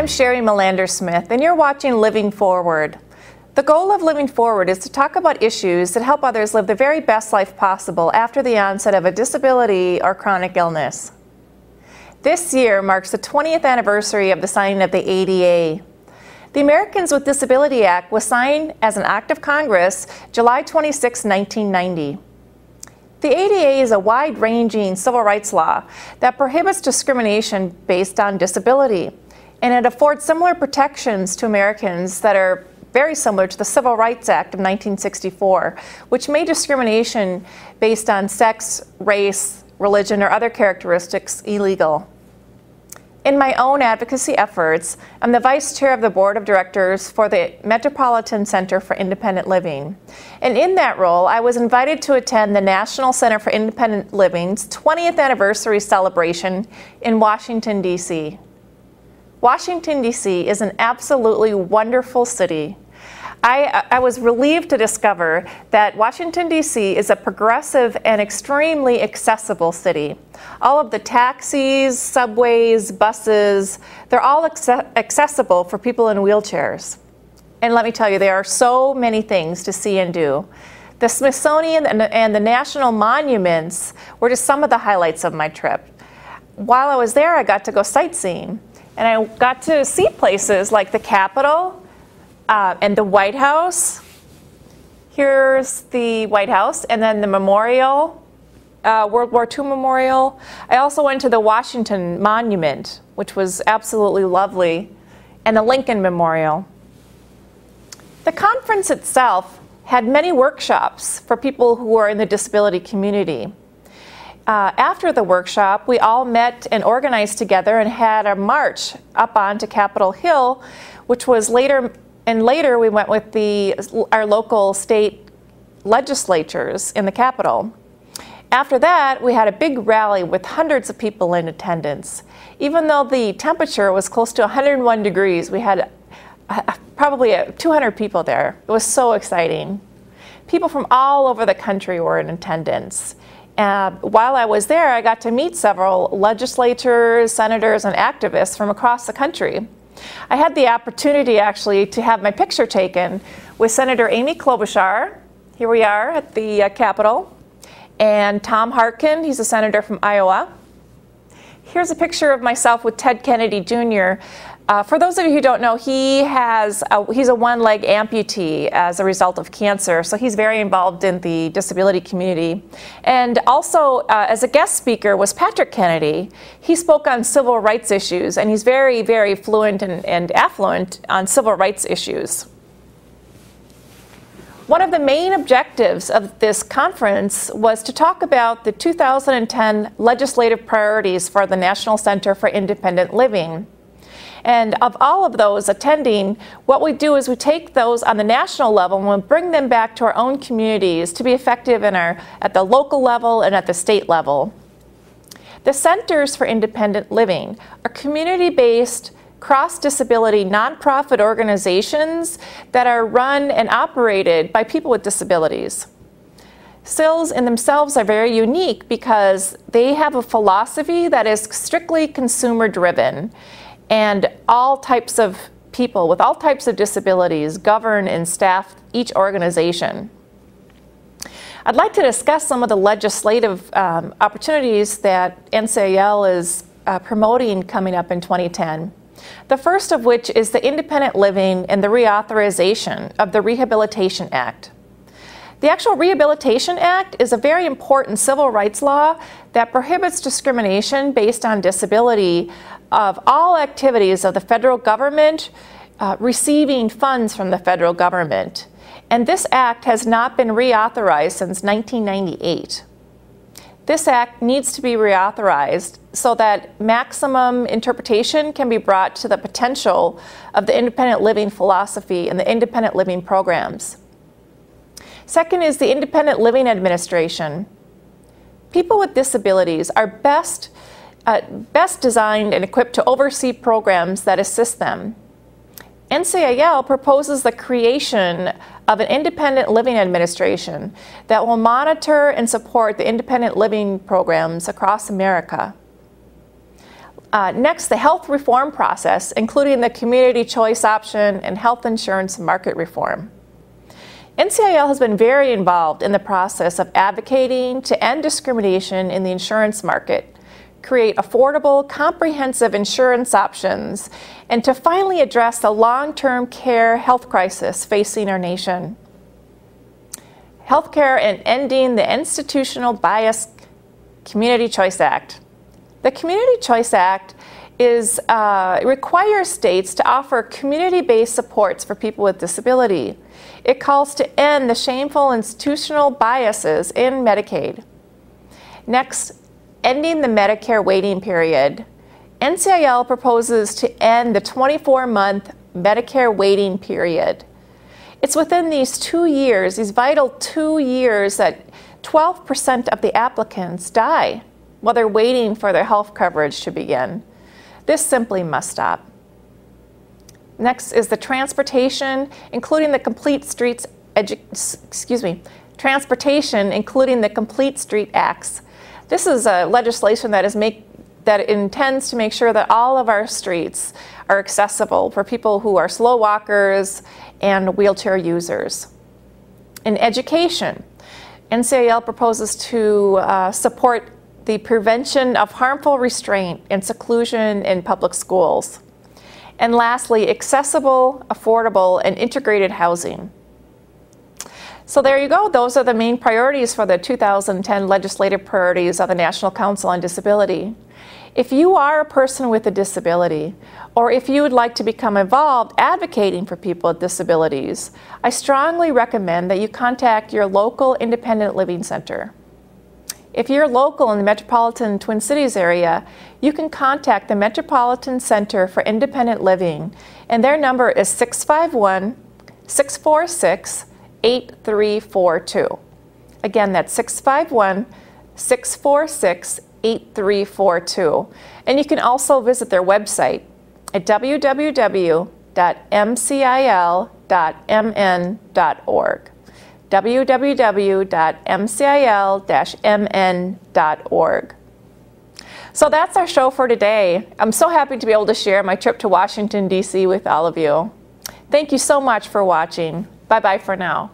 I'm Sheri Melander-Smith, and you're watching Living Forward. The goal of Living Forward is to talk about issues that help others live the very best life possible after the onset of a disability or chronic illness. This year marks the 20th anniversary of the signing of the ADA. The Americans with Disability Act was signed as an act of Congress July 26, 1990. The ADA is a wide-ranging civil rights law that prohibits discrimination based on disability, and it affords similar protections to Americans that are very similar to the Civil Rights Act of 1964, which made discrimination based on sex, race, religion, or other characteristics illegal. In my own advocacy efforts, I'm the Vice Chair of the Board of Directors for the Metropolitan Center for Independent Living. And in that role, I was invited to attend the National Center for Independent Living's 20th anniversary celebration in Washington, D.C. Washington, D.C. is an absolutely wonderful city. I was relieved to discover that Washington, D.C. is a progressive and extremely accessible city. All of the taxis, subways, buses, they're all accessible for people in wheelchairs. And let me tell you, there are so many things to see and do. The Smithsonian and the national monuments were just some of the highlights of my trip. While I was there, I got to go sightseeing. And I got to see places like the Capitol and the White House. Here's the White House, and then the memorial, World War II memorial. I also went to the Washington Monument, which was absolutely lovely, and the Lincoln Memorial. The conference itself had many workshops for people who are in the disability community. After the workshop, we all met and organized together and had a march up onto Capitol Hill, which was later we went with our local state legislatures in the Capitol. After that, we had a big rally with hundreds of people in attendance. Even though the temperature was close to 101 degrees, we had probably 200 people there. It was so exciting. People from all over the country were in attendance. While I was there, I got to meet several legislators, senators, and activists from across the country. I had the opportunity, actually, to have my picture taken with Senator Amy Klobuchar. Here we are at the Capitol. And Tom Harkin, he's a senator from Iowa. Here's a picture of myself with Ted Kennedy Jr. For those of you who don't know, he's a one-leg amputee as a result of cancer, so he's very involved in the disability community. And also, as a guest speaker was Patrick Kennedy. He spoke on civil rights issues, and he's very, very fluent and affluent on civil rights issues. One of the main objectives of this conference was to talk about the 2010 legislative priorities for the National Center for Independent Living. And of all of those attending, what we do is we take those on the national level and we bring them back to our own communities to be effective at the local level and at the state level. The Centers for Independent Living are community-based, cross-disability nonprofit organizations that are run and operated by people with disabilities. CILs in themselves are very unique because they have a philosophy that is strictly consumer-driven, and all types of people with all types of disabilities govern and staff each organization. I'd like to discuss some of the legislative opportunities that NCIL is promoting coming up in 2010. The first of which is the Independent Living and the reauthorization of the Rehabilitation Act. The actual Rehabilitation Act is a very important civil rights law that prohibits discrimination based on disability of all activities of the federal government receiving funds from the federal government. And this act has not been reauthorized since 1998. This act needs to be reauthorized so that maximum interpretation can be brought to the potential of the independent living philosophy and the independent living programs. Second is the Independent Living Administration. People with disabilities are best designed and equipped to oversee programs that assist them. NCIL proposes the creation of an independent living administration that will monitor and support the independent living programs across America. Next, the health reform process, including the community choice option and health insurance market reform. NCIL has been very involved in the process of advocating to end discrimination in the insurance market, create affordable, comprehensive insurance options, and to finally address the long-term care health crisis facing our nation. Healthcare and ending the institutional bias Community Choice Act. The Community Choice Act requires states to offer community-based supports for people with disability. It calls to end the shameful institutional biases in Medicaid. Next, ending the Medicare waiting period. NCIL proposes to end the 24-month Medicare waiting period. It's within these 2 years, these vital 2 years, that 12% of the applicants die while they're waiting for their health coverage to begin. This simply must stop. Next is the transportation, including the Complete Streets, Transportation, including the Complete Street Acts. This is a legislation that intends to make sure that all of our streets are accessible for people who are slow walkers and wheelchair users. In education, NCIL proposes to support the prevention of harmful restraint and seclusion in public schools. And lastly, accessible, affordable, and integrated housing. So there you go. Those are the main priorities for the 2010 legislative priorities of the National Council on Disability. If you are a person with a disability, or if you would like to become involved advocating for people with disabilities, I strongly recommend that you contact your local independent living center. If you're local in the metropolitan Twin Cities area, you can contact the Metropolitan Center for Independent Living, and their number is 651-646-8342. Again, that's 651-646-8342. And you can also visit their website at www.mcil.mn.org. www.mcil-mn.org. So that's our show for today. I'm so happy to be able to share my trip to Washington, D.C. with all of you. Thank you so much for watching. Bye-bye for now.